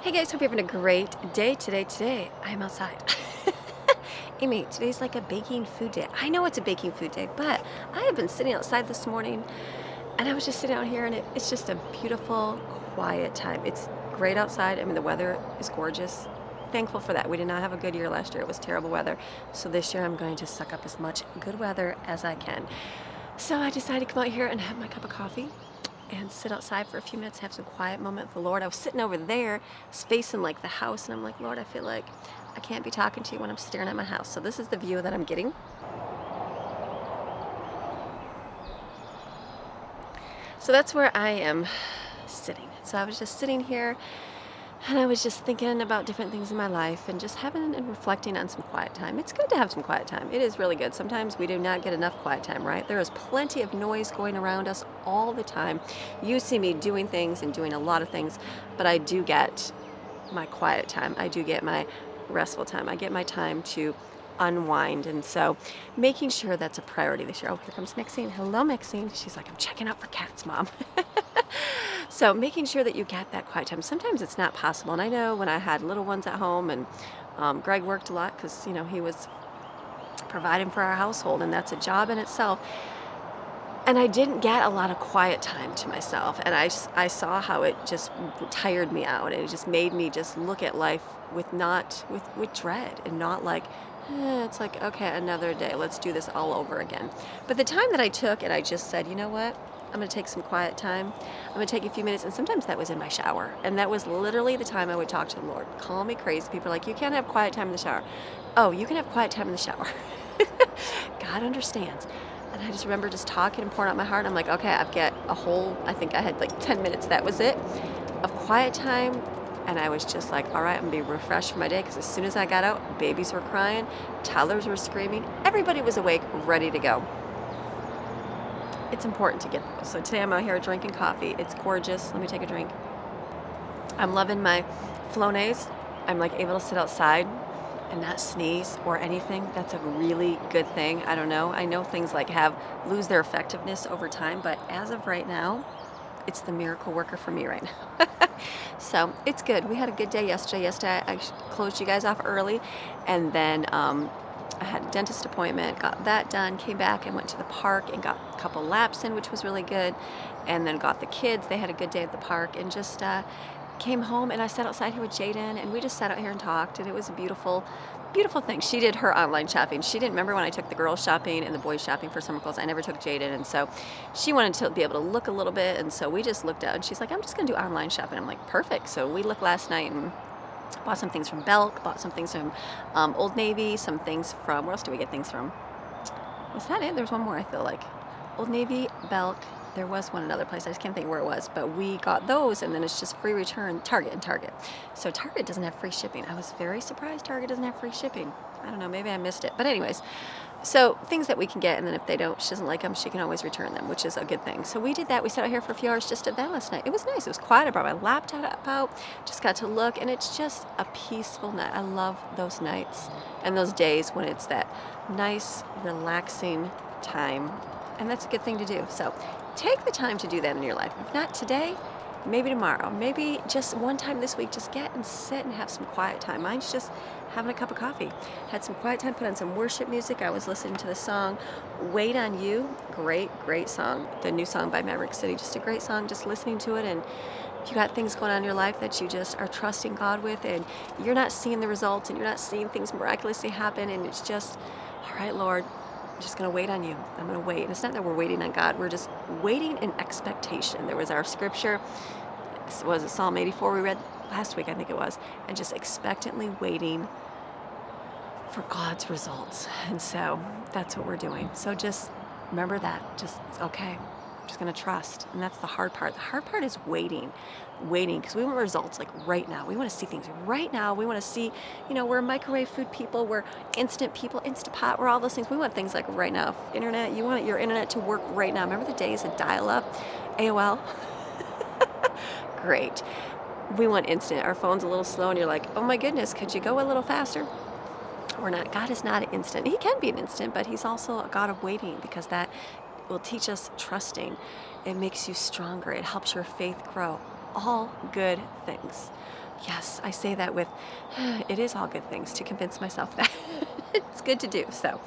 Hey guys, hope you're having a great day today. I'm outside. Amy, today's like a baking food day. I know it's a baking food day, but I have been sitting outside this morning and I was just sitting out here and it's just a beautiful, quiet time. It's great outside. I mean, the weather is gorgeous. Thankful for that. We did not have a good year last year. It was terrible weather. So this year I'm going to suck up as much good weather as I can. So I decided to come out here and have my cup of coffee and sit outside for a few minutes, have some quiet moment with the Lord. I was sitting over there, facing like the house, and I'm like, Lord, I feel like I can't be talking to you when I'm staring at my house. So this is the view that I'm getting. So that's where I am sitting. So I was just sitting here and I was just thinking about different things in my life and just having and reflecting on some quiet time. It's good to have some quiet time. It is really good. Sometimes we do not get enough quiet time, right? There is plenty of noise going around us all the time. You see me doing things and doing a lot of things, but I do get my quiet time. I do get my restful time. I get my time to unwind. And so making sure that's a priority this year. Oh, here comes Maxine. Hello, Maxine. She's like, I'm checking out for cats, Mom. So making sure that you get that quiet time. Sometimes it's not possible. And I know when I had little ones at home and Greg worked a lot because, he was providing for our household and that's a job in itself. And I didn't get a lot of quiet time to myself. And I saw how it just tired me out. And it just made me just look at life with dread and not like, it's like, okay, another day. Let's do this all over again. But the time that I took and I just said, you know what? I'm going to take some quiet time. I'm going to take a few minutes. And sometimes that was in my shower. And that was literally the time I would talk to the Lord. Call me crazy. People are like, you can't have quiet time in the shower. Oh, you can have quiet time in the shower. God understands. And I just remember just talking and pouring out my heart. I'm like, okay, I've got I think I had like 10 minutes. That was it of quiet time. And I was just like, all right, I'm going to be refreshed for my day. Because as soon as I got out, babies were crying. Toddlers were screaming. Everybody was awake, ready to go. It's important to get those. So today I'm out here drinking coffee. It's gorgeous. Let me take a drink. I'm loving my Flonase. I'm like able to sit outside and not sneeze or anything. That's a really good thing. I don't know. I know things like lose their effectiveness over time, but as of right now, it's the miracle worker for me right now. So it's good. We had a good day yesterday. Yesterday I closed you guys off early, and then I had a dentist appointment, got that done, came back and went to the park and got a couple laps in, which was really good. And then got the kids. They had a good day at the park and just came home and I sat outside here with Jaden and we just sat out here and talked, and it was a beautiful, beautiful thing. She did her online shopping. She didn't remember when I took the girls shopping and the boys shopping for summer clothes. I never took Jaden, and so she wanted to be able to look a little bit, and so we just looked out and she's like, I'm just going to do online shopping. I'm like, perfect. So we looked last night and bought some things from Belk, bought some things from Old Navy, some things from, where else do we get things from? Was that it? There's one more, I feel like. Old Navy, Belk, there was one another place. I just can't think where it was, but we got those, and then it's just free return, Target. So Target doesn't have free shipping. I was very surprised Target doesn't have free shipping. I don't know, maybe I missed it. But anyways, so things that we can get, and then if they don't, she doesn't like them, she can always return them, which is a good thing. So we did that. We sat out here for a few hours, just did that last night. It was nice. It was quiet. I brought my laptop out, just got to look, and it's just a peaceful night. I love those nights and those days when it's that nice, relaxing time, and that's a good thing to do. So take the time to do that in your life. If not today, maybe tomorrow, maybe just one time this week, just get and sit and have some quiet time. Mine's just having a cup of coffee. Had some quiet time, put on some worship music. I was listening to the song Wait on You. Great song. The new song by Maverick City. Just a great song, just listening to it. And if you got things going on in your life that you just are trusting God with, and you're not seeing the results and you're not seeing things miraculously happen, and it's just, all right, Lord, I'm just going to wait on you. I'm going to wait. And it's not that we're waiting on God. We're just waiting in expectation. There was our scripture. Was it Psalm 84 we read last week, I think it was. And just expectantly waiting for God's results. And so that's what we're doing. So just remember that. Just, okay, I'm just going to trust. And that's the hard part. The hard part is waiting, because we want results like right now. We want to see things right now. We want to see, we're microwave food people, we're instant people, Instapot, we're all those things. We want things like right now. Internet, you want your internet to work right now. Remember the days of dial-up, AOL? Great. We want instant. Our phone's a little slow and you're like, oh my goodness, could you go a little faster? We're not. God is not an instant. He can be an instant, but he's also a God of waiting, because that will teach us trusting. It makes you stronger. It helps your faith grow. All good things. Yes, I say that with, it is all good things to convince myself that it's good to do. So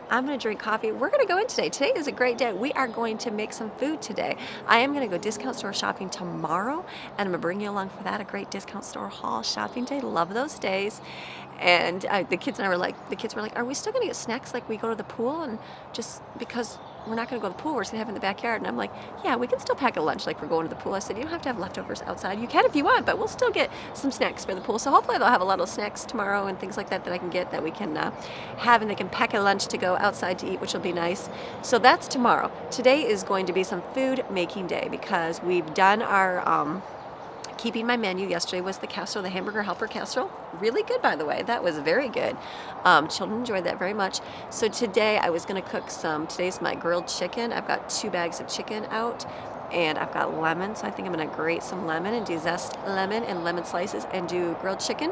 I'm going to drink coffee. We're going to go in today. Today is a great day. We are going to make some food today. I am going to go discount store shopping tomorrow, and I'm going to bring you along for that. A great discount store haul shopping day. Love those days. And the kids and I were like, are we still going to get snacks like we go to the pool? And just because we're not going to go to the pool, we're just going to have it in the backyard. And I'm like, yeah, we can still pack a lunch like we're going to the pool. I said, you don't have to have leftovers outside. You can if you want, but we'll still get some snacks for the pool. So hopefully they'll have a lot of snacks tomorrow and things like that that I can get that we can have, and they can pack a lunch to go outside to eat, which will be nice. So that's tomorrow. Today is going to be some food making day because we've done our keeping my menu. Yesterday was the casserole, the hamburger helper casserole. Really good, by the way. That was very good. Children enjoyed that very much. So today I was going to cook today's my grilled chicken. I've got 2 bags of chicken out, and I've got lemon. So I think I'm going to grate some lemon and do zest lemon and lemon slices and do grilled chicken.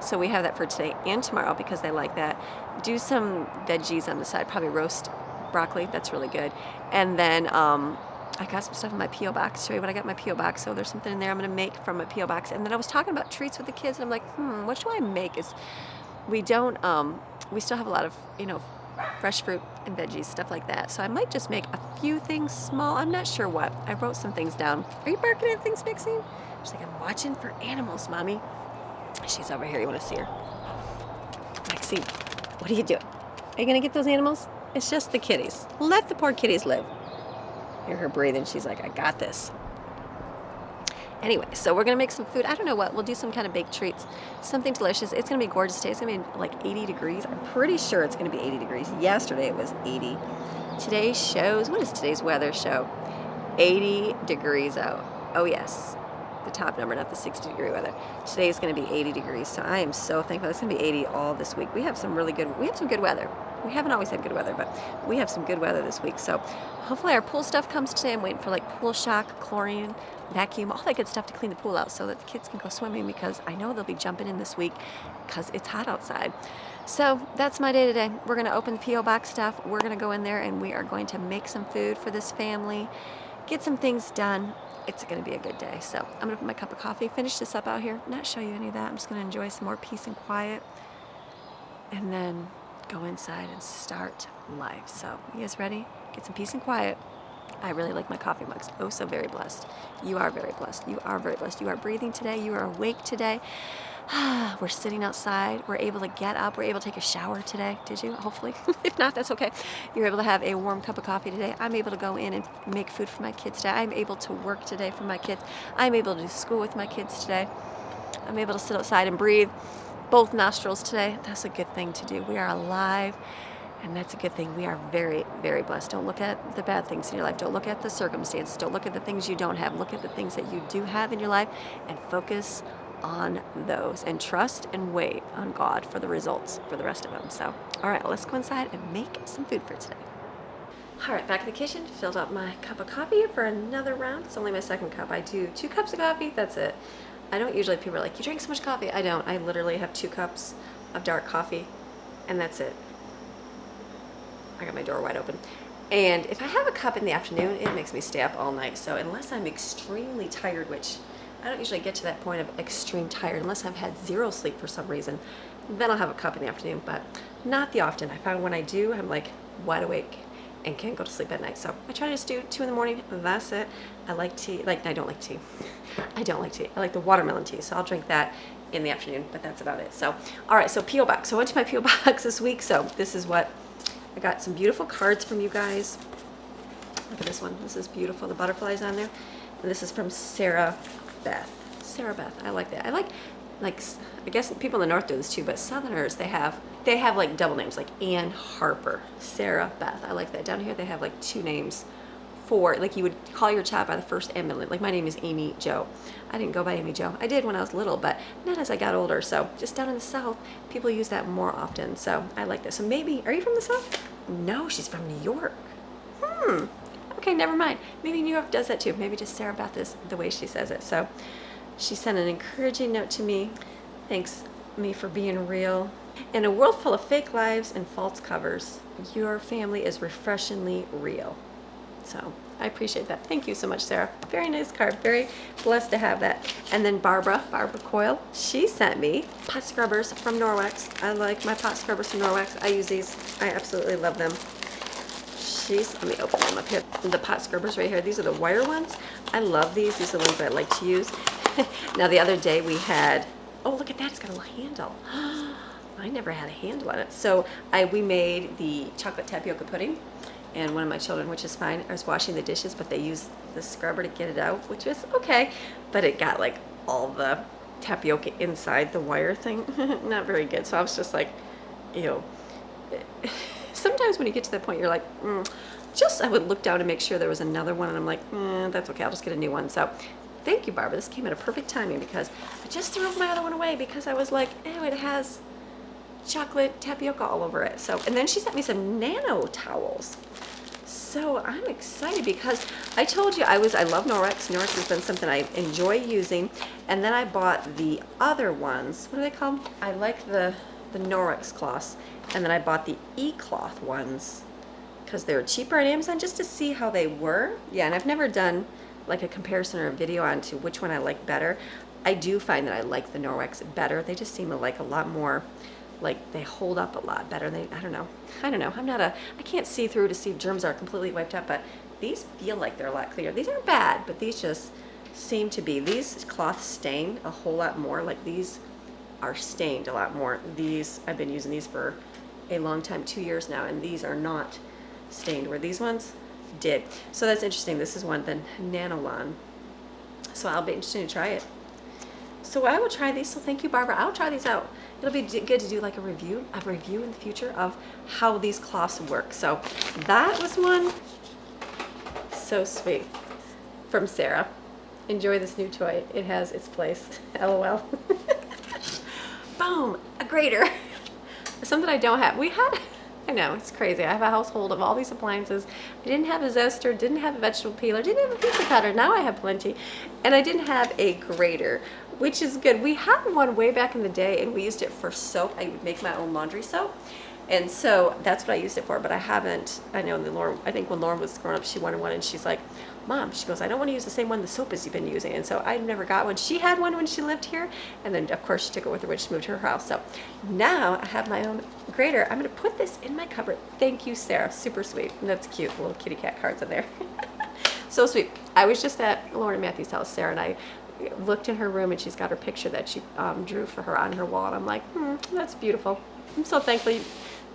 So we have that for today and tomorrow because they like that. Do some veggies on the side, probably roast broccoli. That's really good. And then I got some stuff in my P.O. box. Show you what I got in my P.O. box. So there's something in there I'm going to make from my P.O. box. And then I was talking about treats with the kids, and I'm like, what should I make? We still have a lot of, fresh fruit and veggies, stuff like that. So I might just make a few things small. I'm not sure what. I wrote some things down. Are you barking at things, Maxine? She's like, I'm watching for animals, Mommy. She's over here. You want to see her? Maxine, what are you doing? Are you going to get those animals? It's just the kitties. Let the poor kitties live. Hear her breathing. She's like, I got this. Anyway, so we're going to make some food. I don't know what. We'll do some kind of baked treats. Something delicious. It's going to be gorgeous today. It's going to be like 80 degrees. I'm pretty sure it's going to be 80 degrees. Yesterday it was 80. Today shows, what is today's weather show? 80 degrees out. Oh, yes. The top number, not the 60-degree weather. Today is going to be 80 degrees. So I am so thankful. It's going to be 80 all this week. We have some good weather. We haven't always had good weather, but we have some good weather this week. So hopefully our pool stuff comes today. I'm waiting for like pool shock, chlorine, vacuum, all that good stuff to clean the pool out so that the kids can go swimming, because I know they'll be jumping in this week because it's hot outside. So that's my day today. We're going to open the P.O. box stuff. We're going to go in there and we are going to make some food for this family, get some things done. It's going to be a good day. So I'm going to put my cup of coffee, finish this up out here, not show you any of that. I'm just going to enjoy some more peace and quiet, and then go inside and start life. So you guys ready? Get some peace and quiet. I really like my coffee mugs. Oh, so very blessed. You are very blessed. You are very blessed. You are breathing today. You are awake today. We're sitting outside. We're able to get up. We're able to take a shower today. Did you? Hopefully. If not, that's okay. You're able to have a warm cup of coffee today. I'm able to go in and make food for my kids today. I'm able to work today for my kids. I'm able to do school with my kids today. I'm able to sit outside and breathe both nostrils today. That's a good thing to do. We are alive, and that's a good thing. We are very, very blessed. Don't look at the bad things in your life. Don't look at the circumstances. Don't look at the things you don't have. Look at the things that you do have in your life and focus on those, and trust and wait on God for the results for the rest of them. So, all right, let's go inside and make some food for today. All right, back in the kitchen, filled up my cup of coffee for another round. It's only my second cup. I do 2 cups of coffee. That's it. I don't usually, people are like, you drink so much coffee. I don't. I literally have 2 cups of dark coffee, and that's it. I got my door wide open. And if I have a cup in the afternoon, it makes me stay up all night. So unless I'm extremely tired, which I don't usually get to that point of extreme tired unless I've had 0 sleep for some reason, then I'll have a cup in the afternoon, but not the often. I find when I do, I'm like wide awake and can't go to sleep at night. So I try to just do 2 in the morning. That's it. I like tea. I don't like tea. I don't like tea. I like the watermelon tea. So I'll drink that in the afternoon, but that's about it. So, all right. So P.O. box. So I went to my P.O. box this week. So this is what I got. Some beautiful cards from you guys. Look at this one. This is beautiful. The butterflies on there. And this is from Sarah Beth. I like that. I like I guess people in the north do this too, but Southerners, they have like double names, like Ann Harper, Sarah Beth. I like that. Down here they have like 2 names for, like, you would call your child by the first and middle name. Like my name is Amy Jo. I didn't go by Amy Jo. I did when I was little, but not as I got older. So just down in the South, people use that more often. So I like this. So maybe, are you from the South? No, she's from New York. Okay, never mind. Maybe New York does that too. Maybe just Sarah Beth is the way she says it. So she sent an encouraging note to me. Thanks me for being real. In a world full of fake lives and false covers, your family is refreshingly real. So I appreciate that. Thank you so much, Sarah. Very nice card. Very blessed to have that. And then Barbara Coyle, she sent me pot scrubbers from Norwex. I like my pot scrubbers from Norwex. I use these. I absolutely love them. Let me open them up here. The pot scrubbers right here. These are the wire ones. I love these. These are the ones that I like to use. Now the other day we had, oh look at that, it's got a little handle. I never had a handle on it. So we made the chocolate tapioca pudding, and one of my children, which is fine, I was washing the dishes, but they used the scrubber to get it out, which is okay. But it got like all the tapioca inside the wire thing. Not very good. So I was just like, ew. Sometimes when you get to that point, you're like, I would look down and make sure there was another one, and I'm like, that's okay, I'll just get a new one. So thank you, Barbara. This came at a perfect timing because I just threw my other one away because I was like, ew, it has chocolate tapioca all over it. So, and then she sent me some nano towels. So I'm excited because I told you I love Norwex. Norwex has been something I enjoy using. And then I bought the other ones. What are they called? I like the Norwex cloths. And then I bought the e-cloth ones because they were cheaper on Amazon just to see how they were. Yeah, and I've never done like a comparison or a video on to which one I like better. I do find that I like the Norwex better. They just seem like a lot more, like they hold up a lot better. I don't know. I can't see through to see if germs are completely wiped out, but these feel like they're a lot clearer. These aren't bad, but these just seem to be. These cloths stain a whole lot more. Like these are stained a lot more. These, I've been using these for a long time, 2 years now, and these are not stained, where these ones did. So that's interesting. This is one, the Nanolon. So I'll be interested to try it. So I will try these. So thank you, Barbara. I'll try these out. It'll be good to do like a review in the future of how these cloths work. So that was one. So sweet. From Sarah. Enjoy this new toy. It has its place. LOL. Boom, a grater. Something I don't have. I know, it's crazy. I have a household of all these appliances. I didn't have a zester, didn't have a vegetable peeler, didn't have a pizza cutter. Now I have plenty. And I didn't have a grater, which is good. We had one way back in the day, and we used it for soap. I would make my own laundry soap. And so that's what I used it for, but I haven't. I know I think when Lauren was growing up, she wanted one, and she's like, Mom, she goes, I don't want to use the same one, the soap as you've been using. And so I never got one. She had one when she lived here, and then of course she took it with her when she moved to her house. So now I have my own grater. I'm going to put this in my cupboard. Thank you, Sarah. Super sweet. And that's cute. Little kitty cat cards in there. So sweet. I was just at Lauren and Matthew's house. Sarah and I looked in her room, and she's got her picture that she drew for her on her wall. And I'm like, that's beautiful. I'm so thankful.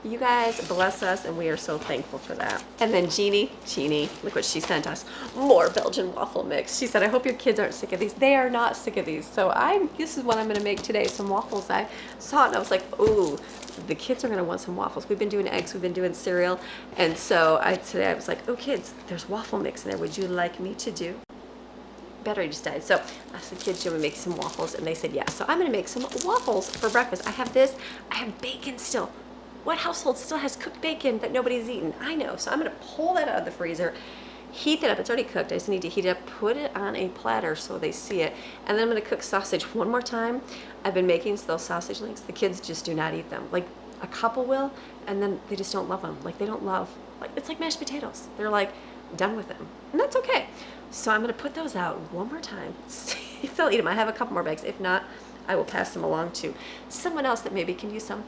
You guys bless us, and we are so thankful for that. And then Jeannie, look what she sent us. More Belgian waffle mix. She said, I hope your kids aren't sick of these. They are not sick of these. So this is what I'm gonna make today, some waffles. I saw it and I was like, ooh, the kids are gonna want some waffles. We've been doing eggs, we've been doing cereal. And so today I was like, oh kids, there's waffle mix in there. Would you like me to do? Battery just died. So I asked the kids, should we make some waffles? And they said yes. So I'm gonna make some waffles for breakfast. I have this, I have bacon still. What household still has cooked bacon that nobody's eaten? I know. So I'm going to pull that out of the freezer, heat it up. It's already cooked. I just need to heat it up, put it on a platter so they see it. And then I'm going to cook sausage one more time. I've been making those sausage links. The kids just do not eat them. Like a couple will, and then they just don't love them. Like they don't love, like it's like mashed potatoes. They're like done with them. And that's okay. So I'm going to put those out one more time. See if they'll eat them. I have a couple more bags. If not, I will pass them along to someone else that maybe can use some,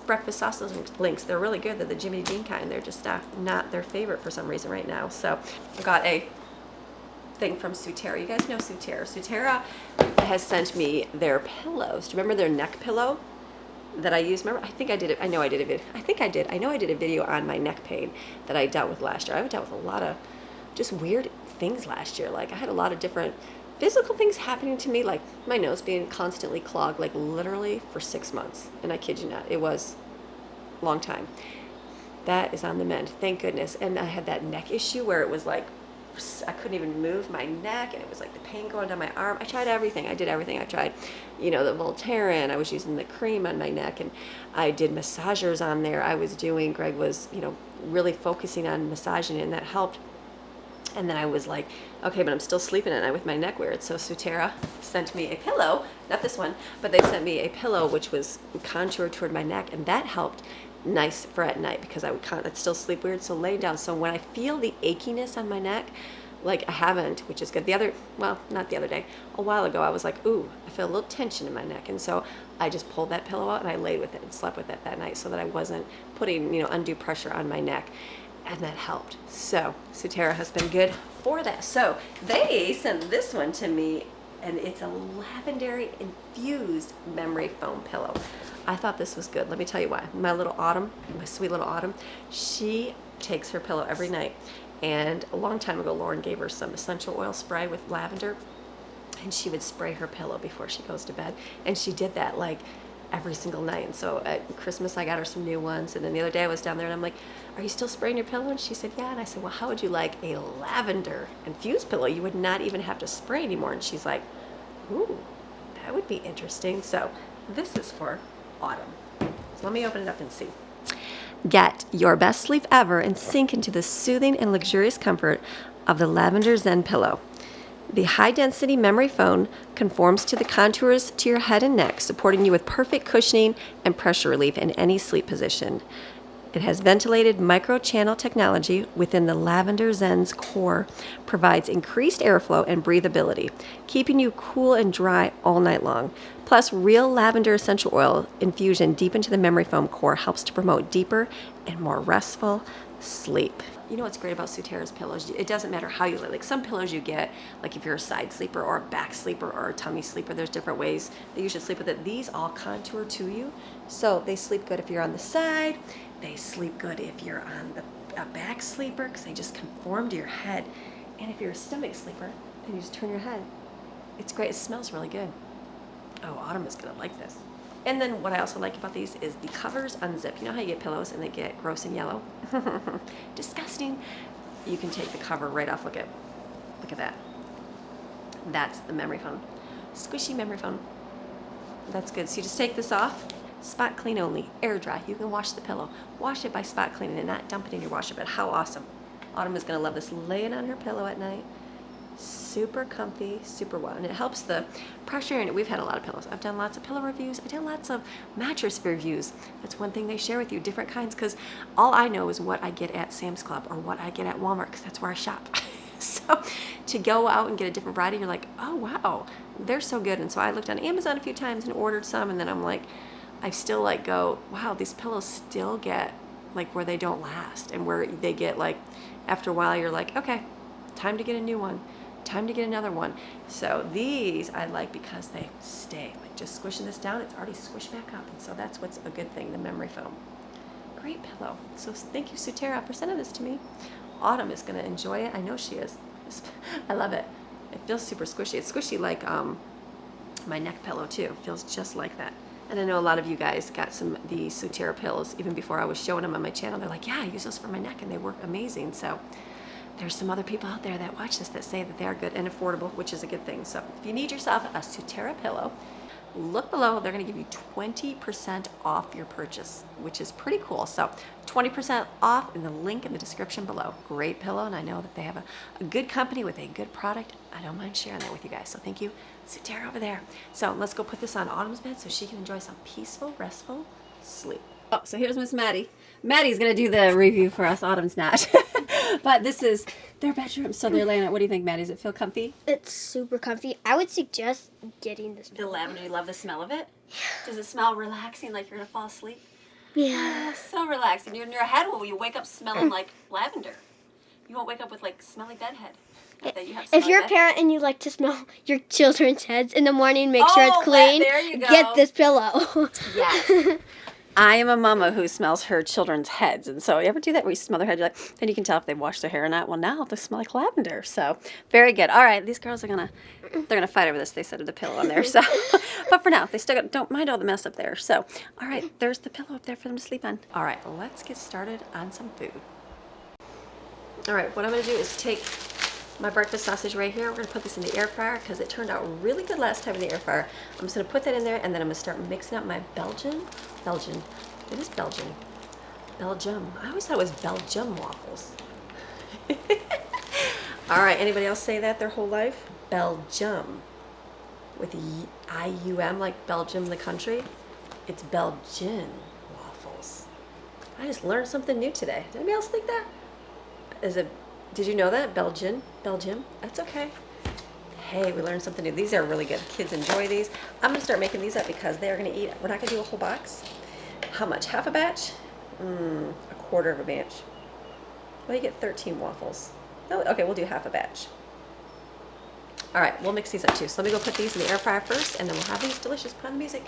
breakfast sausage links. They're really good. They're the Jimmy Dean kind. They're just not their favorite for some reason right now. So I got a thing from Sutera. You guys know Sutera. Sutera has sent me their pillows. Do you remember their neck pillow that I use? Remember? I think I did it. I know I did a video. I think I did. I know I did a video on my neck pain that I dealt with last year. I dealt with a lot of just weird things last year. Like I had a lot of different physical things happening to me, like my nose being constantly clogged, like literally for 6 months. And I kid you not, it was a long time. That is on the mend, thank goodness. And I had that neck issue where it was like, I couldn't even move my neck, and it was like the pain going down my arm. I tried everything. I did everything. I tried, the Voltaren. I was using the cream on my neck, and I did massagers on there. Greg was, really focusing on massaging it, and that helped. And then I was like, okay, but I'm still sleeping at night with my neck weird. So Sutera sent me a pillow, not this one, but they sent me a pillow which was contoured toward my neck, and that helped. nice for at night because I'd still sleep weird. So laying down. So when I feel the achiness on my neck, like I haven't, which is good. Not the other day, a while ago, I was like, ooh, I feel a little tension in my neck. And so I just pulled that pillow out and I laid with it and slept with it that night so that I wasn't putting, undue pressure on my neck. And that helped. So Sutera has been good for that. So they sent this one to me, and it's a lavender infused memory foam pillow. I thought this was good. Let me tell you why. My sweet little Autumn, she takes her pillow every night. And a long time ago, Lauren gave her some essential oil spray with lavender, and she would spray her pillow before she goes to bed. And she did that like every single night. And so at Christmas, I got her some new ones. And then the other day I was down there and I'm like, are you still spraying your pillow? And she said, yeah. And I said, well, how would you like a lavender infused pillow? You would not even have to spray anymore. And she's like, ooh, that would be interesting. So this is for Autumn. So let me open it up and see. Get your best sleep ever and sink into the soothing and luxurious comfort of the Lavender Zen Pillow. The high-density memory foam conforms to the contours to your head and neck, supporting you with perfect cushioning and pressure relief in any sleep position. It has ventilated micro-channel technology within the Lavender Zen's core, provides increased airflow and breathability, keeping you cool and dry all night long. Plus, real lavender essential oil infusion deep into the memory foam core helps to promote deeper and more restful sleep. You know what's great about Sutera's pillows? It doesn't matter how you lay. Like some pillows you get, like if you're a side sleeper or a back sleeper or a tummy sleeper, there's different ways that you should sleep with it. These all contour to you, so they sleep good if you're on the side. They sleep good if you're on a back sleeper because they just conform to your head. And if you're a stomach sleeper, then you just turn your head. It's great. It smells really good. Oh, Autumn is gonna like this. And then what I also like about these is the covers unzip. You know how you get pillows and they get gross and yellow? Disgusting. You can take the cover right off. Look at that. That's the memory foam. Squishy memory foam. That's good. So you just take this off. Spot clean only. Air dry. You can wash the pillow. Wash it by spot cleaning and not dump it in your washer. But how awesome. Autumn is gonna love this. Lay it on her pillow at night. Super comfy, super well, and it helps the pressure in it. We've had a lot of pillows. I've done lots of pillow reviews. I've done lots of mattress reviews. That's one thing they share with you, different kinds, because all I know is what I get at Sam's Club or what I get at Walmart, because that's where I shop. So to go out and get a different variety, you're like, oh wow, they're so good. And so I looked on Amazon a few times and ordered some, and then I'm like, I still like go, wow, these pillows still get like where they don't last, and where they get like after a while you're like, okay, time to get a new one. Time to get another one. So these I like because they stay. Like just squishing this down, it's already squished back up. And so that's what's a good thing, the memory foam. Great pillow. So thank you, Sutera, for sending this to me. Autumn is going to enjoy it. I know she is. I love it. It feels super squishy. It's squishy like my neck pillow too. It feels just like that. And I know a lot of you guys got the Sutera pillows even before I was showing them on my channel. They're like, yeah, I use those for my neck and they work amazing. So there's some other people out there that watch this that say that they are good and affordable, which is a good thing. So if you need yourself a Sutera pillow, look below. They're going to give you 20% off your purchase, which is pretty cool. So 20% off in the link in the description below. Great pillow, and I know that they have a good company with a good product. I don't mind sharing that with you guys. So thank you, Sutera, over there. So let's go put this on Autumn's bed so she can enjoy some peaceful, restful sleep. Oh, so here's Miss Maddie. Maddie's going to do the review for us. Autumn's not. But this is their bedroom, so they're laying out. What do you think, Maddie? Does it feel comfy? It's super comfy. I would suggest getting this pillow. The lavender, you love the smell of it? Does it smell relaxing, like you're going to fall asleep? Yeah. Oh, so relaxing. In your head, will you wake up smelling like lavender? You won't wake up with, like, smelly bed head. That you have If you're a parent and you like to smell your children's heads in the morning, make sure it's clean. There you go. Get this pillow. Yes. I am a mama who smells her children's heads. And so you ever do that where you smell their head? You're like, then you can tell if they've washed their hair or not. Well, now they smell like lavender. So very good. All right. These girls are they're going to fight over this. They said the pillow on there. So, but for now, they still don't mind all the mess up there. So, all right. There's the pillow up there for them to sleep on. All right. Let's get started on some food. All right. What I'm going to do is take my breakfast sausage right here. We're going to put this in the air fryer because it turned out really good last time in the air fryer. I'm just going to put that in there, and then I'm going to start mixing up my Belgian. It is Belgian. Belgium. I always thought it was Belgium waffles. All right. Anybody else say that their whole life? Belgium. With I-U-M, like Belgium, the country. It's Belgian waffles. I just learned something new today. Did anybody else think that? Did you know that? Belgium? That's okay. Hey, we learned something new. These are really good. Kids enjoy these. I'm gonna start making these up because they are gonna eat. We're not gonna do a whole box. How much? Half a batch? A quarter of a batch. Well, you get 13 waffles. No, okay, we'll do half a batch. All right, we'll mix these up too. So let me go put these in the air fryer first, and then we'll have these delicious. Put on the music.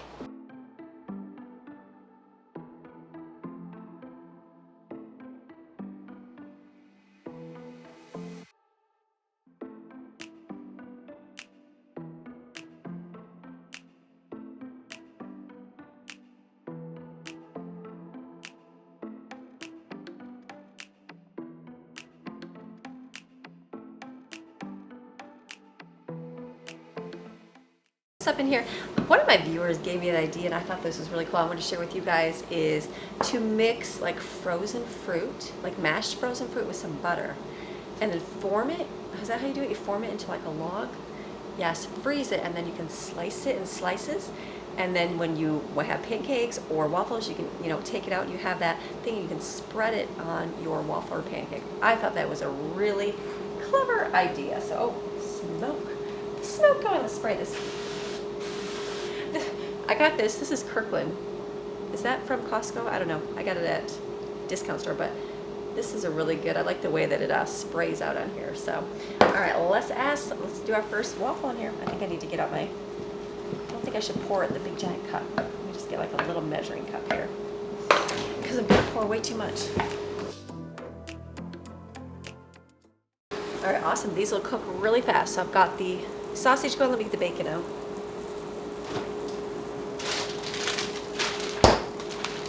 Up in here, one of my viewers gave me an idea and I thought this was really cool. I want to share with you guys is to mix like frozen fruit, like mashed frozen fruit with some butter, and then form it. Is that how you do it? You form it into like a log. Yes, freeze it, and then you can slice it in slices, and then when you have pancakes or waffles, you can, you know, take it out and you have that thing and you can spread it on your waffle or pancake. I thought that was a really clever idea. So, oh, smoke going. Let's spray this. I got this. This is Kirkland. Is that from Costco? I don't know. I got it at discount store, but this is a really good. I like the way that it sprays out on here. So, all right, let's do our first waffle in here. I think I need to get out I don't think I should pour it in the big giant cup. Let me just get like a little measuring cup here because I'm gonna pour way too much. All right, awesome. These will cook really fast. So I've got the sausage going. Let me get the bacon out.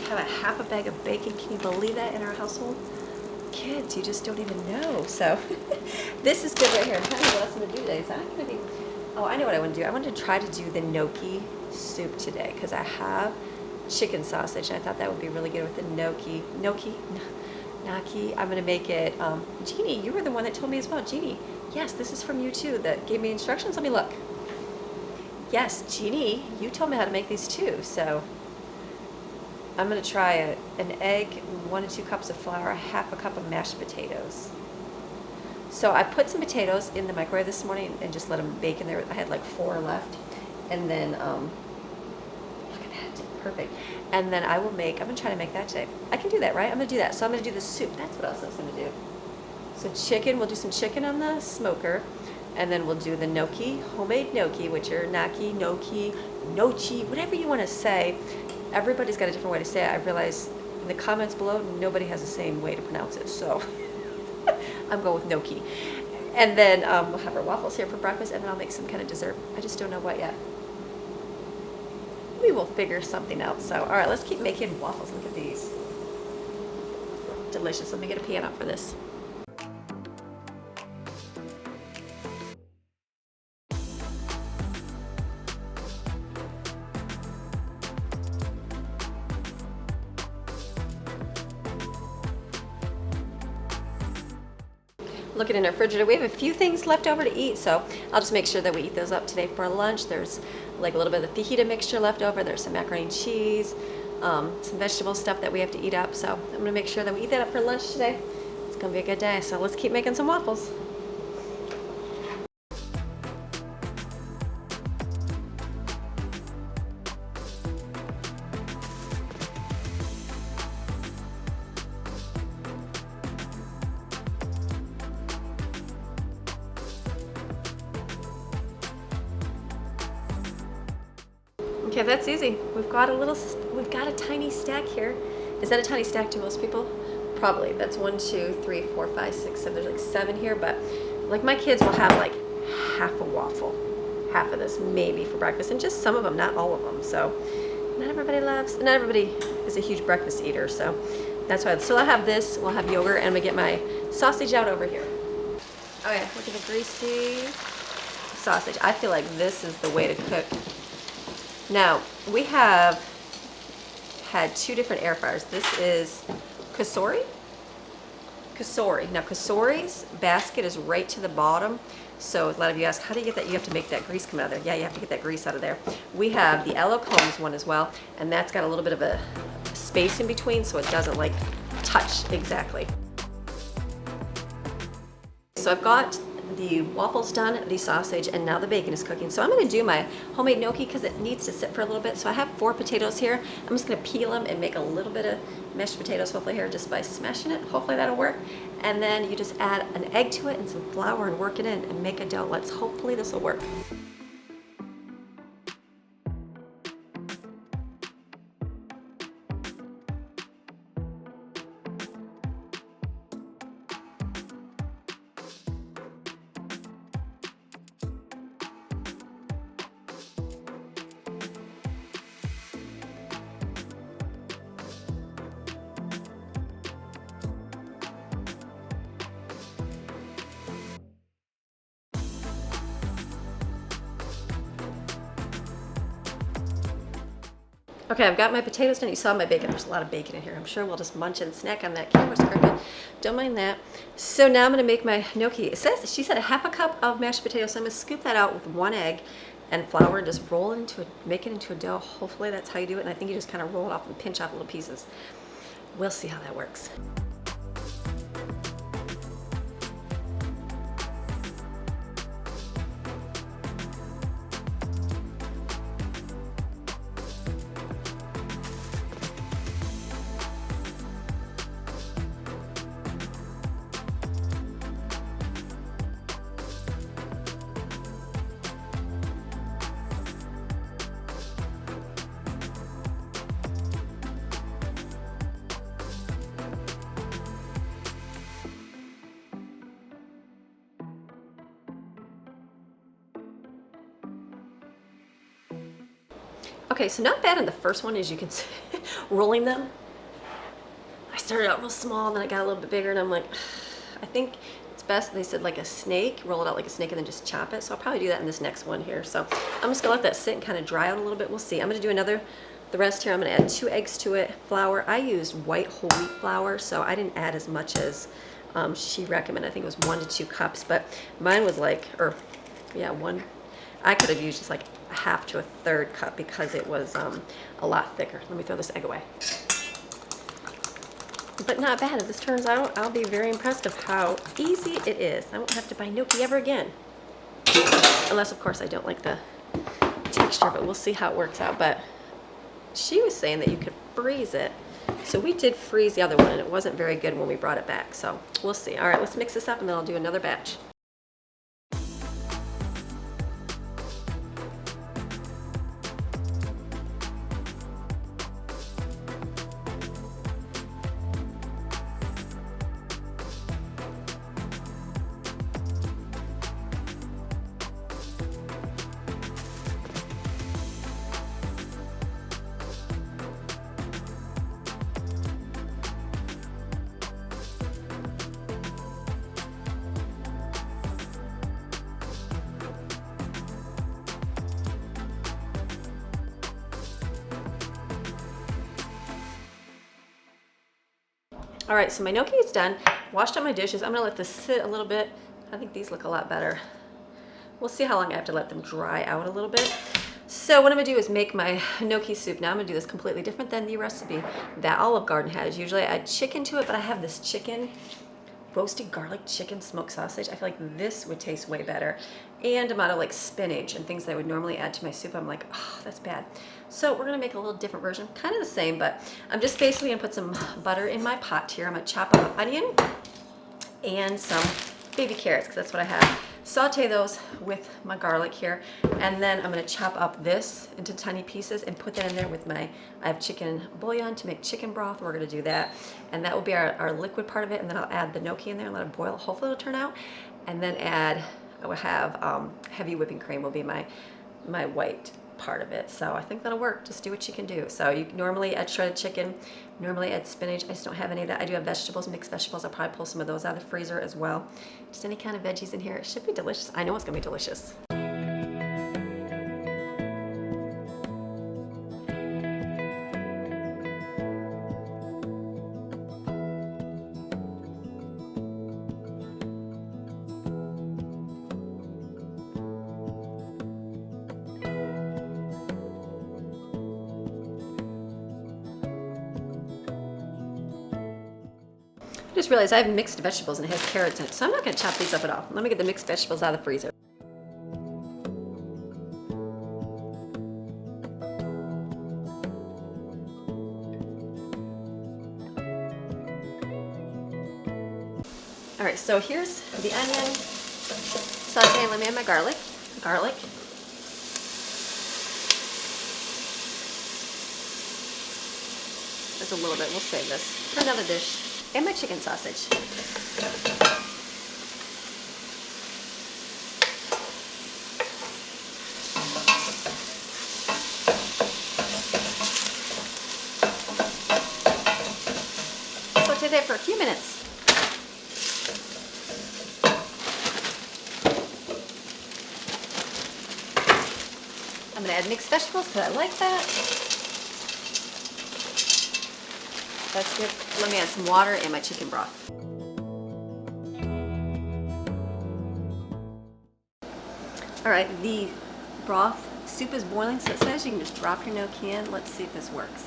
Have a half a bag of bacon. Can you believe that in our household? Kids, you just don't even know. So this is good right here. I'm trying to what else I'm gonna do today. Is that gonna be? Oh, I know what I want to do. I want to try to do the gnocchi soup today because I have chicken sausage and I thought that would be really good with the gnocchi. I'm gonna make it. Jeannie, you were the one that told me as well. Jeannie, yes, this is from you too. That gave me instructions. Let me look. Yes, Jeannie, you told me how to make these too. So I'm gonna try an egg, 1 to 2 cups of flour, half a cup of mashed potatoes. So I put some potatoes in the microwave this morning and just let them bake in there. I had like 4 left, and then look at that, perfect. And then I'm gonna try to make that today. I can do that, right? I'm gonna do that. So I'm gonna do the soup. That's what else I was gonna do. So chicken, we'll do some chicken on the smoker, and then we'll do the gnocchi, homemade gnocchi, which are gnocchi, gnocchi, whatever you want to say. Everybody's got a different way to say it. I realize in the comments below, nobody has the same way to pronounce it. So I'm going with gnocchi. And then we'll have our waffles here for breakfast, and then I'll make some kind of dessert. I just don't know what yet. We will figure something out. So, all right, let's keep making waffles. Look at these. Delicious. Let me get a pan up for this. Looking in our refrigerator, we have a few things left over to eat, so I'll just make sure that we eat those up today for lunch. There's like a little bit of the fajita mixture left over. There's some macaroni and cheese, some vegetable stuff that we have to eat up. So I'm gonna make sure that we eat that up for lunch today. It's gonna be a good day. So let's keep making some waffles. Okay, that's easy. We've got a tiny stack here. Is that a tiny stack to most people? Probably. That's 1, 2, 3, 4, 5, 6, 7. There's like 7 here, but like my kids will have like half a waffle, half of this maybe for breakfast, and just some of them, not all of them. So not everybody is a huge breakfast eater, so that's why. So I'll have this, we'll have yogurt, and I'm gonna get my sausage out over here. Okay, look at the greasy sausage. I feel like this is the way to cook. Now, we have had 2 different air fryers. This is Kasori. Now, Kasori's basket is right to the bottom. So a lot of you ask, how do you get that? You have to make that grease come out of there. Yeah, you have to get that grease out of there. We have the Ella Combs one as well, and that's got a little bit of a space in between so it doesn't like touch exactly. So I've got the waffles done, the sausage, and now the bacon is cooking. So I'm gonna do my homemade gnocchi because it needs to sit for a little bit. So I have 4 potatoes here. I'm just gonna peel them and make a little bit of mashed potatoes hopefully here just by smashing it. Hopefully that'll work. And then you just add an egg to it and some flour and work it in and make a dough. Hopefully this will work. Okay, I've got my potatoes done. You saw my bacon. There's a lot of bacon in here. I'm sure we'll just munch and snack on that. Camera's crooked. Don't mind that. So now I'm going to make my gnocchi. It says, she said, a half a cup of mashed potatoes. So I'm going to scoop that out with 1 egg and flour and just roll it into make it into a dough. Hopefully that's how you do it. And I think you just kind of roll it off and pinch off little pieces. We'll see how that works. Okay, so not bad in the first one, as you can see, rolling them. I started out real small, and then it got a little bit bigger, and I'm like, I think it's best, they said like a snake, roll it out like a snake and then just chop it. So I'll probably do that in this next one here. So I'm just gonna let that sit and kind of dry out a little bit. We'll see. I'm gonna do the rest here. I'm gonna add 2 eggs to it, flour. I used white whole wheat flour, so I didn't add as much as she recommended. I think it was 1 to 2 cups, but mine was like, one. I could have used just like a half to a third cup because it was a lot thicker. Let me throw this egg away. But not bad. If this turns out, I'll be very impressed of how easy it is. I won't have to buy gnocchi ever again. Unless, of course, I don't like the texture, but we'll see how it works out. But she was saying that you could freeze it. So we did freeze the other one, and it wasn't very good when we brought it back. So we'll see. All right, let's mix this up, and then I'll do another batch. All right, so my gnocchi is done. Washed up my dishes. I'm gonna let this sit a little bit. I think these look a lot better. We'll see how long I have to let them dry out a little bit. So what I'm gonna do is make my gnocchi soup. Now I'm gonna do this completely different than the recipe that Olive Garden has. Usually I add chicken to it, but I have this chicken, roasted garlic chicken smoked sausage. I feel like this would taste way better. And I'm out of like spinach and things that I would normally add to my soup. I'm like, oh, that's bad. So we're gonna make a little different version, kind of the same, but I'm just basically gonna put some butter in my pot here. I'm gonna chop up an onion and some baby carrots, because that's what I have. Saute those with my garlic here, and then I'm gonna chop up this into tiny pieces and put that in there with I have chicken bouillon to make chicken broth. We're gonna do that, and that will be our liquid part of it, and then I'll add the gnocchi in there and let it boil. Hopefully it'll turn out, and then I will have heavy whipping cream will be my white part of it. So I think that'll work. Just do what you can do. So you normally add shredded chicken, normally add spinach. I just don't have any of that. I do have vegetables, mixed vegetables. I'll probably pull some of those out of the freezer as well. Just any kind of veggies in here. It should be delicious. I know it's gonna be delicious. just realized I have mixed vegetables and it has carrots in it, so I'm not gonna chop these up at all. Let me get the mixed vegetables out of the freezer. All right, so here's the onion saute. Let me add my garlic. There's a little bit, we'll save this for another dish. And my chicken sausage. Saute that for a few minutes. I'm gonna add mixed vegetables because I like that. That's good. Let me add some water and my chicken broth. All right, the broth soup is boiling, so it says you can just drop your gnocchi in. Let's see if this works.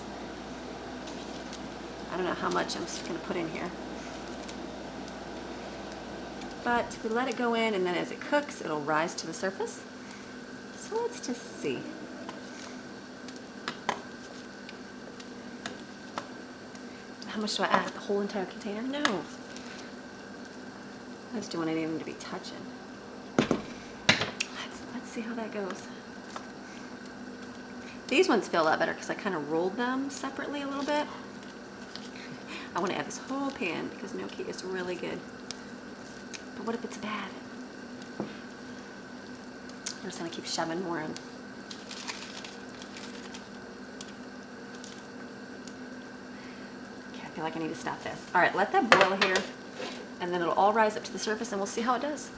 I don't know how much I'm just gonna put in here. But we let it go in, and then as it cooks, it'll rise to the surface. So let's just see. How much do I add? The whole entire container? No. I just don't want any of them to be touching. Let's see how that goes. These ones feel a lot better because I kind of rolled them separately a little bit. I want to add this whole pan because gnocchi is really good. But what if it's bad? I'm just going to keep shoving more in. Okay, I feel like I need to stop there. All right, let that boil here, and then it'll all rise up to the surface, and we'll see how it does.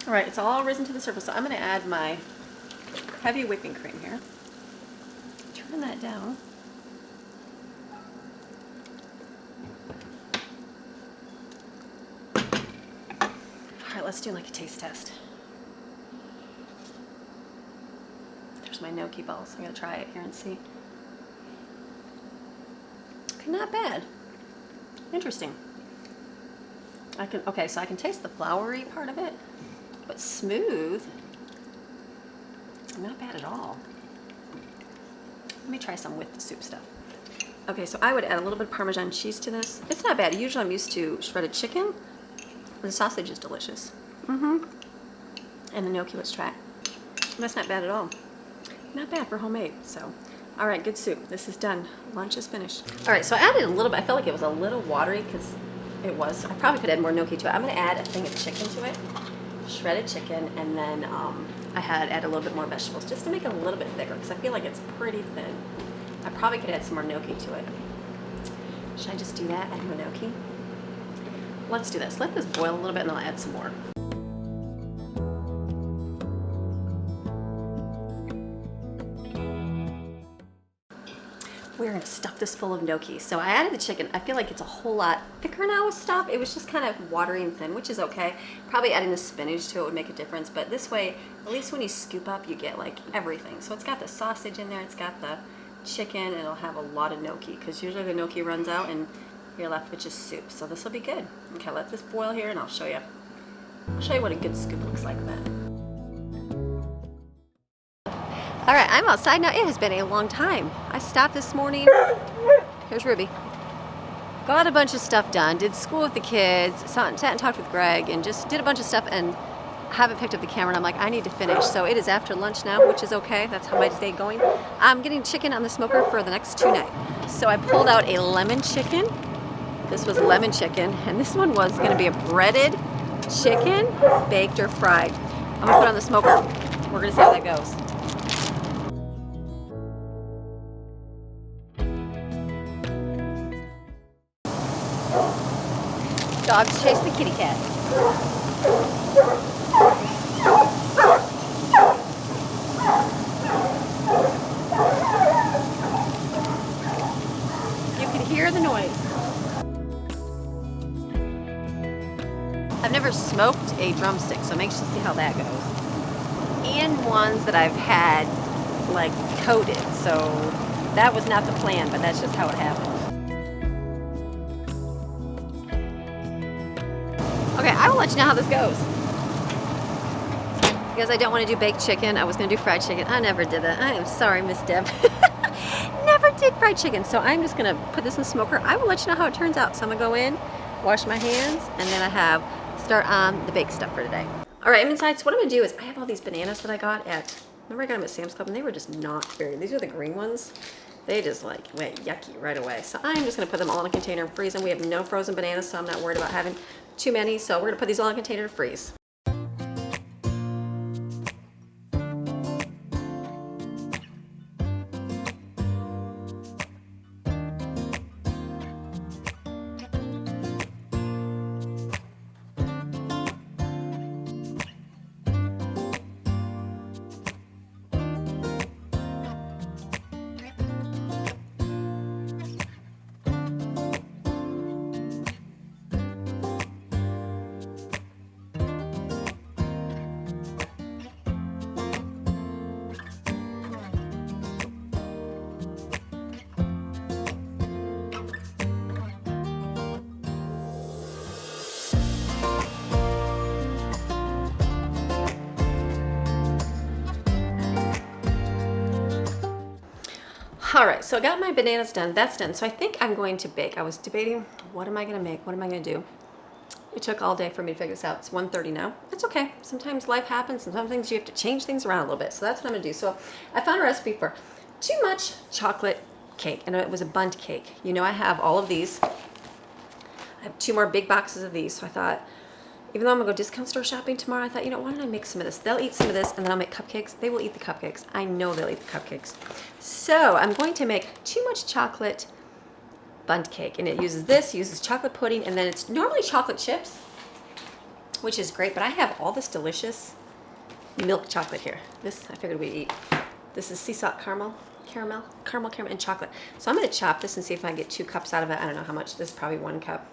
All right, it's all risen to the surface, so I'm going to add my heavy whipping cream here. Turn that down. All right, let's do like a taste test. There's my gnocchi balls. I'm gonna try it here and see. Okay, not bad. Interesting. Okay, so I can taste the floury part of it, but smooth. Not bad at all. Let me try some with the soup stuff. Okay, so I would add a little bit of Parmesan cheese to this. It's not bad. Usually I'm used to shredded chicken. The sausage is delicious. And the gnocchi, let's try it. That's not bad at all. Not bad for homemade, so. All right, good soup. This is done. Lunch is finished. All right, so I added a little bit. I felt like it was a little watery because it was. I probably could add more gnocchi to it. I'm gonna add a thing of chicken to it, shredded chicken, and then I had add a little bit more vegetables just to make it a little bit thicker because I feel like it's pretty thin. I probably could add some more gnocchi to it. Should I just do that? Add more gnocchi? Let's do this. Let this boil a little bit and I'll add some more. We're gonna stuff this full of gnocchi. So I added the chicken. I feel like it's a whole lot thicker now with stuff. It was just kind of watery and thin, which is okay. Probably adding the spinach to it would make a difference, but this way, at least when you scoop up, you get like everything. So it's got the sausage in there, it's got the chicken, and it'll have a lot of gnocchi because usually the gnocchi runs out and you're left with just soup. So this will be good. Okay, let this boil here and I'll show you. I'll show you what a good scoop looks like then. All right, I'm outside now. It has been a long time. I stopped this morning. Here's Ruby. Got a bunch of stuff done. Did school with the kids. Sat and talked with Greg and just did a bunch of stuff and haven't picked up the camera. And I'm like, I need to finish. So it is after lunch now, which is okay. That's how my day going. I'm getting chicken on the smoker for the next 2 nights. So I pulled out a lemon chicken. This was lemon chicken. And this one was going to be a breaded chicken, baked or fried. I'm going to put it on the smoker. We're going to see how that goes. Dogs chase the kitty cat. You can hear the noise. I've never smoked a drumstick, so I'm anxious to see how that goes. And ones that I've had like coated, so that was not the plan, but that's just how it happened. let you know how this goes. Because I don't want to do baked chicken. I was going to do fried chicken. I never did that. I am sorry, Miss Deb. Never did fried chicken. So I'm just going to put this in the smoker. I will let you know how it turns out. So I'm going to go in, wash my hands, and then I start on the baked stuff for today. All right, I'm inside. So what I'm going to do is I have all these bananas that I got remember I got them at Sam's Club, and they were just not very, these are the green ones. They just like went yucky right away. So I'm just going to put them all in a container and freeze them. We have no frozen bananas, so I'm not worried about having too many. So we're going to put these all in a container to freeze. All right, so I got my bananas done. That's done. So I think I'm going to bake. I was debating, what am I going to make? What am I going to do? It took all day for me to figure this out. It's 1:30 now. It's okay. Sometimes life happens, and sometimes you have to change things around a little bit. So that's what I'm going to do. So I found a recipe for too much chocolate cake, and it was a bundt cake. You know, I have all of these. I have 2 more big boxes of these. So I thought, even though I'm gonna go discount store shopping tomorrow, I thought, you know, why don't I make some of this? They'll eat some of this, and then I'll make cupcakes. They will eat the cupcakes. I know they'll eat the cupcakes. So I'm going to make too much chocolate bundt cake, and it uses chocolate pudding, and then it's normally chocolate chips, which is great, but I have all this delicious milk chocolate here. This I figured we'd eat. This is sea salt caramel, and chocolate. So I'm gonna chop this and see if I can get 2 cups out of it. I don't know how much. This is probably 1 cup.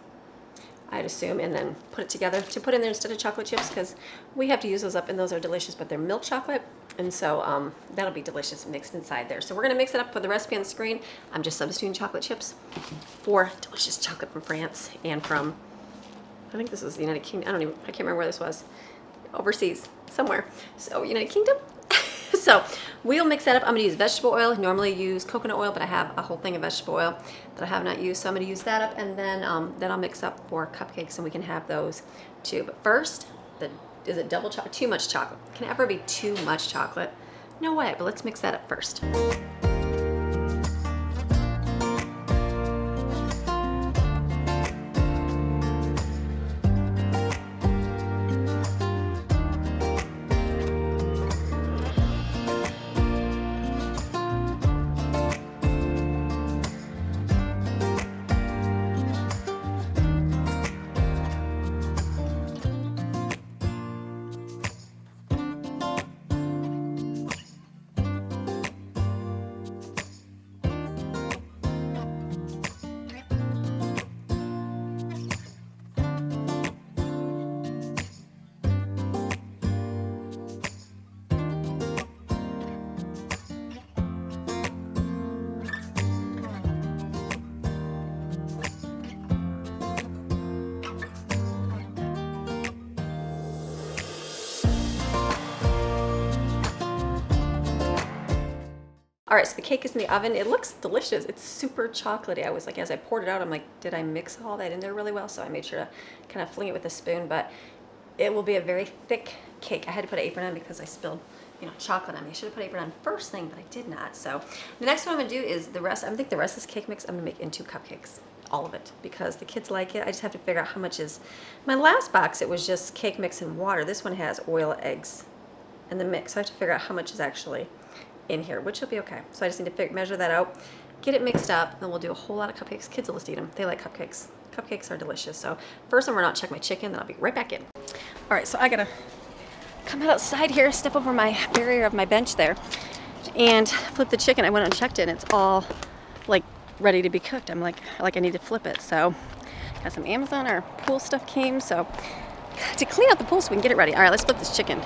I'd assume, and then put it together to put in there instead of chocolate chips, because we have to use those up, and those are delicious, but they're milk chocolate, and so that'll be delicious mixed inside there. So we're gonna mix it up with the recipe on the screen. I'm just substituting chocolate chips for delicious chocolate from France and from, I think this was the United Kingdom. I can't remember where this was. Overseas, somewhere. So United Kingdom. So we'll mix that up. I'm gonna use vegetable oil. Normally use coconut oil, but I have a whole thing of vegetable oil that I have not used. So I'm gonna use that up, and then I'll mix up for cupcakes, and we can have those too. But first, is it double chocolate? Too much chocolate. Can it ever be too much chocolate? No way, but let's mix that up first. All right, so the cake is in the oven. It looks delicious. It's super chocolatey. I was like, as I poured it out, I'm like, did I mix all that in there really well? So I made sure to kind of fling it with a spoon, but it will be a very thick cake. I had to put an apron on because I spilled, chocolate on me. I should have put an apron on first thing, but I did not. So the next one I'm gonna do is the rest. I think the rest of this cake mix I'm gonna make into cupcakes. All of it, because the kids like it. I just have to figure out how much is. My last box, it was just cake mix and water. This one has oil, eggs, and the mix. So I have to figure out how much is actually in here, which will be okay. So I just need to measure that out, get it mixed up, then we'll do a whole lot of cupcakes. Kids will just eat them. They like cupcakes. Cupcakes are delicious. So first I'm gonna check my chicken, then I'll be right back in. All right, so I gotta come outside here, step over my barrier of my bench there, and flip the chicken. I went and checked it, and it's all like ready to be cooked. I'm like I need to flip it. So got some Amazon, our pool stuff came, so to clean out the pool so we can get it ready. All right, let's flip this chicken.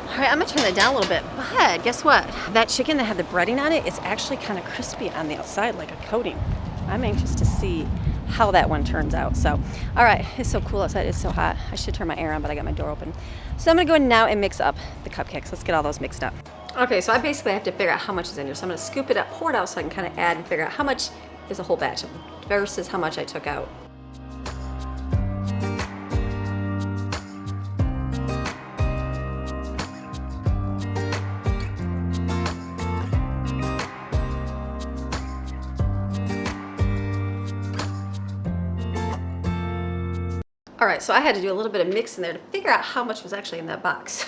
All right, I'm gonna turn that down a little bit, but guess what? That chicken that had the breading on it, it's actually kind of crispy on the outside, like a coating. I'm anxious to see how that one turns out. So, all right, it's so cool outside. It's so hot. I should turn my air on, but I got my door open. So I'm gonna go in now and mix up the cupcakes. Let's get all those mixed up. Okay, so I basically have to figure out how much is in here. So I'm gonna scoop it up, pour it out so I can kind of add and figure out how much is a whole batch versus how much I took out. All right, so I had to do a little bit of mix in there to figure out how much was actually in that box.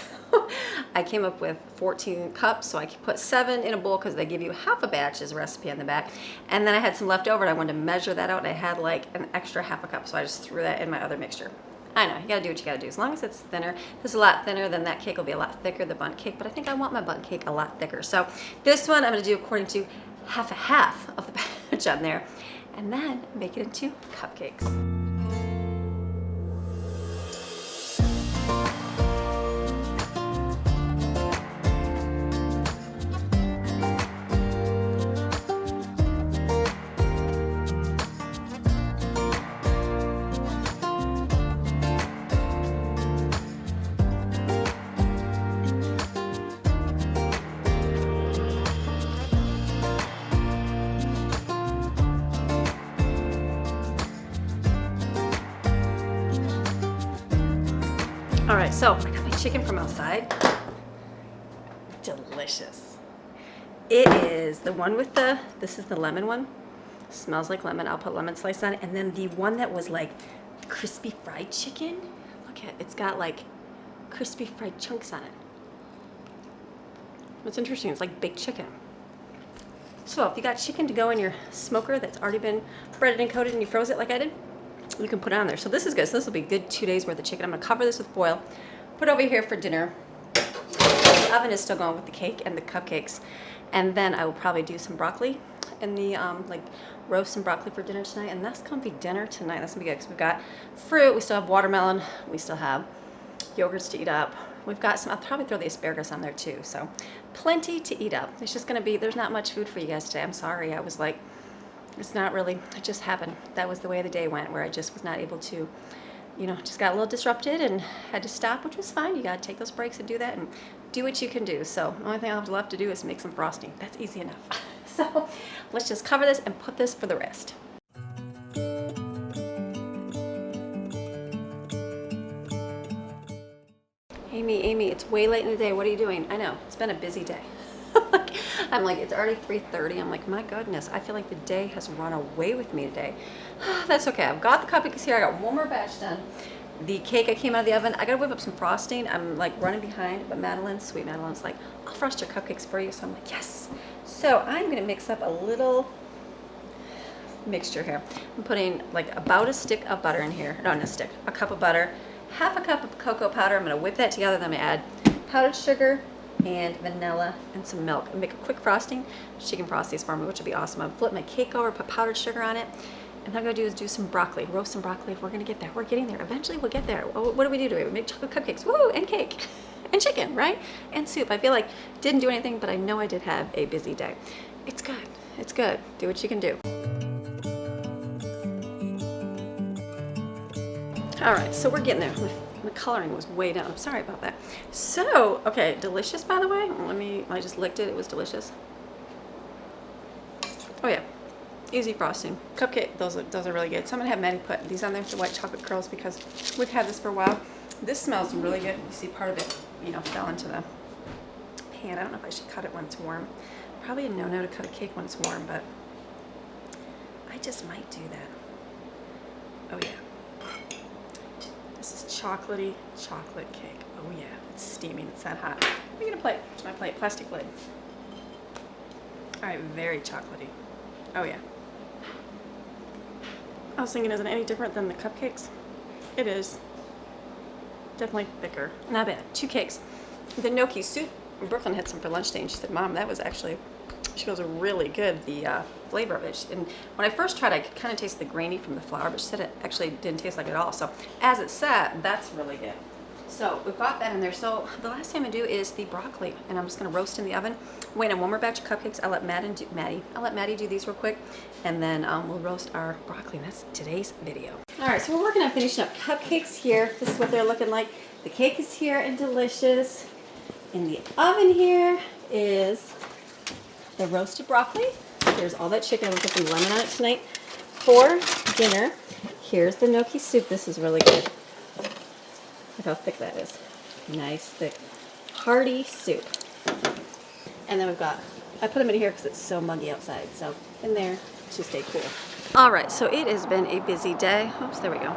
I came up with 14 cups, so I put 7 in a bowl because they give you half a batch as a recipe on the back. And then I had some left over and I wanted to measure that out, and I had like an extra half a cup, so I just threw that in my other mixture. I know, you gotta do what you gotta do. As long as it's thinner, this is a lot thinner, then that cake will be a lot thicker, the bundt cake, but I think I want my bundt cake a lot thicker. So this one I'm gonna do according to half of the batch on there, and then make it into cupcakes. All right, so I got my chicken from outside. Delicious. It is the one with this is the lemon one. Smells like lemon. I'll put lemon slice on it. And then the one that was like crispy fried chicken. Look at it. It's got like crispy fried chunks on it. What's interesting, it's like baked chicken. So if you got chicken to go in your smoker that's already been breaded and coated and you froze it like I did, you can put it on there. So this is good. So this will be good 2 days worth of chicken. I'm gonna cover this with foil, put it over here for dinner. The oven is still going with the cake and the cupcakes. And then I will probably do some broccoli in the, like roast some broccoli for dinner tonight. And that's gonna be dinner tonight. That's gonna be good because we've got fruit, we still have watermelon, we still have yogurts to eat up. We've got some, I'll probably throw the asparagus on there too. So plenty to eat up. It's just gonna be, there's not much food for you guys today. I'm sorry, I was like, it's not really, it just happened. That was the way the day went, where I just was not able to, you know, just got a little disrupted and had to stop, which was fine. You gotta take those breaks and do that and do what you can do. So the only thing I'll have left to do is make some frosting. That's easy enough. So let's just cover this and put this for the rest. Amy, it's way late in the day. What are you doing? I know, it's been a busy day. I'm like, it's already 3:30. I'm like, my goodness, I feel like the day has run away with me today. That's okay. I've got the cupcakes here. I got one more batch done. The cake I came out of the oven. I gotta whip up some frosting. I'm like running behind, but sweet Madeline's like, I'll frost your cupcakes for you. So I'm like, yes. So I'm gonna mix up a little mixture here. I'm putting like about a stick of butter in here. No, not a stick, a cup of butter, half a cup of cocoa powder. I'm gonna whip that together. Then I'm gonna add powdered sugar and vanilla and some milk and make a quick frosting. She can frost these for me, which would be awesome. I'll flip my cake over, put powdered sugar on it, and what I'm gonna do is do some broccoli, roast some broccoli. We're gonna get there. We're getting there. Eventually we'll get there. What do we do today? We make chocolate cupcakes, woo, and cake, and chicken, right? And soup. I feel like didn't do anything, but I know I did have a busy day. It's good. It's good. Do what you can do. All right, so we're getting there. The coloring was way down. I'm sorry about that. So, okay, delicious, by the way. I just licked it. It was delicious. Oh yeah, easy frosting. Cupcake, those are really good. So I'm gonna have Maddie put these on there, the white chocolate curls, because we've had this for a while. This smells really good. You see part of it, you know, fell into the pan. I don't know if I should cut it when it's warm. Probably a no-no to cut a cake when it's warm, but I just might do that. Oh yeah. This is chocolatey chocolate cake. Oh yeah, it's steaming, it's that hot. Let me get a plate. It's my plate, plastic lid. All right, very chocolatey. Oh yeah. I was thinking, is it any different than the cupcakes? It is. Definitely thicker. Not bad. 2 cakes. The Gnocchi Soup, Brooklyn had some for lunch today, and she said, Mom, that was actually, she goes, really good, the flavor of it. And when I first tried, I could kind of taste the grainy from the flour, but she said it actually didn't taste like it at all. So as it sat, that's really good. So we got that in there. So the last thing I'm gonna do is the broccoli, and I'm just gonna roast in the oven. Wait, and one more batch of cupcakes. I'll let Maddie do these real quick, and then we'll roast our broccoli. And that's today's video. All right, so we're working on finishing up cupcakes here. This is what they're looking like. The cake is here and delicious. In the oven here is the roasted broccoli. Here's all that chicken. I'm gonna put some lemon on it tonight. For dinner, here's the gnocchi soup. This is really good. Look how thick that is. Nice, thick, hearty soup. And then we've got, I put them in here because it's so muggy outside. So in there to stay cool. All right, so it has been a busy day. Oops, there we go.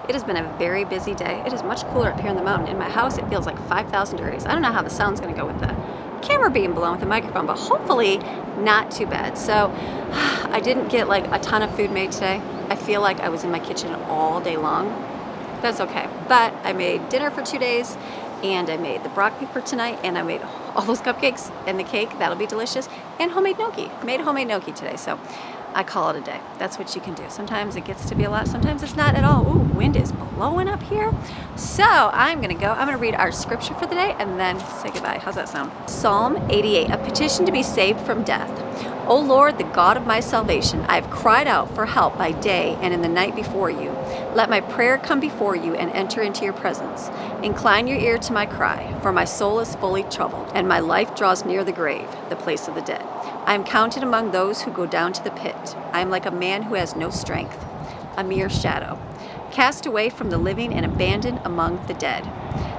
It has been a very busy day. It is much cooler up here in the mountain. In my house, it feels like 5,000 degrees. I don't know how the sound's gonna go with the camera being blown with the microphone, but hopefully not too bad. So I didn't get like a ton of food made today. I feel like I was in my kitchen all day long. That's okay. But I made dinner for 2 days, and I made the broccoli for tonight, and I made all those cupcakes and the cake. That'll be delicious. And homemade gnocchi. Made homemade gnocchi today, so I call it a day. That's what you can do. Sometimes it gets to be a lot. Sometimes it's not at all. Ooh, wind is blowing up here. So I'm going to go. I'm going to read our scripture for the day and then say goodbye. How's that sound? Psalm 88, a petition to be saved from death. O Lord, the God of my salvation, I have cried out for help by day and in the night before you. Let my prayer come before you and enter into your presence. Incline your ear to my cry, for my soul is fully troubled, and my life draws near the grave, the place of the dead. I am counted among those who go down to the pit. I am like a man who has no strength, a mere shadow, cast away from the living and abandoned among the dead.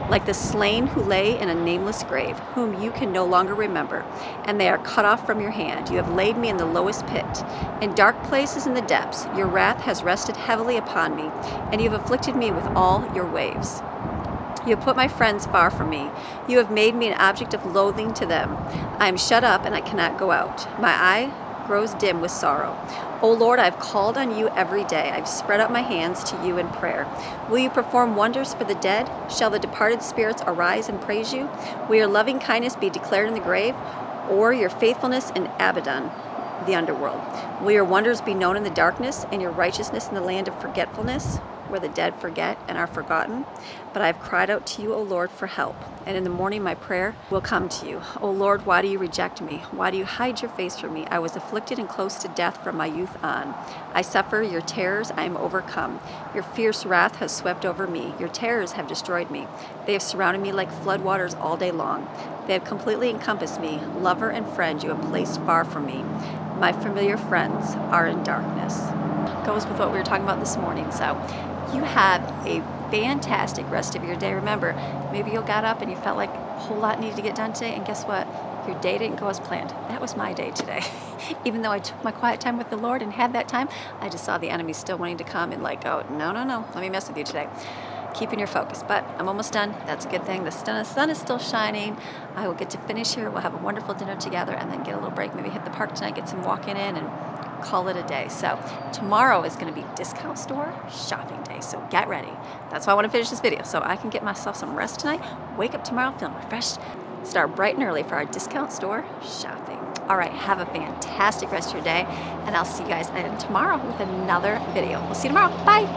Like the slain who lay in a nameless grave, whom you can no longer remember, and they are cut off from your hand. You have laid me in the lowest pit. In dark places in the depths, your wrath has rested heavily upon me, and you have afflicted me with all your waves. You have put my friends far from me. You have made me an object of loathing to them. I am shut up and I cannot go out. My eye grows dim with sorrow. O Lord, I have called on you every day. I have spread out my hands to you in prayer. Will you perform wonders for the dead? Shall the departed spirits arise and praise you? Will your loving kindness be declared in the grave, or your faithfulness in Abaddon, the underworld? Will your wonders be known in the darkness, and your righteousness in the land of forgetfulness, where the dead forget and are forgotten? But I have cried out to you, O Lord, for help, and in the morning my prayer will come to you. O Lord, why do you reject me? Why do you hide your face from me? I was afflicted and close to death from my youth on. I suffer your terrors, I am overcome. Your fierce wrath has swept over me. Your terrors have destroyed me. They have surrounded me like floodwaters all day long. They have completely encompassed me. Lover and friend you have placed far from me. My familiar friends are in darkness. Goes with what we were talking about this morning. So you have a fantastic rest of your day. Remember, maybe you got up and you felt like a whole lot needed to get done today, and guess what? Your day didn't go as planned. That was my day today. Even though I took my quiet time with the Lord and had that time, I just saw the enemy still wanting to come and like, oh, no, let me mess with you today. Keeping your focus, but I'm almost done. That's a good thing. The sun is still shining. I will get to finish here. We'll have a wonderful dinner together and then get a little break. Maybe hit the park tonight, get some walking in, and call it a day. So tomorrow is going to be discount store shopping day. So get ready. That's why I want to finish this video, so I can get myself some rest tonight. Wake up tomorrow feeling refreshed. Start bright and early for our discount store shopping. All right, have a fantastic rest of your day, and I'll see you guys tomorrow with another video. We'll see you tomorrow. Bye.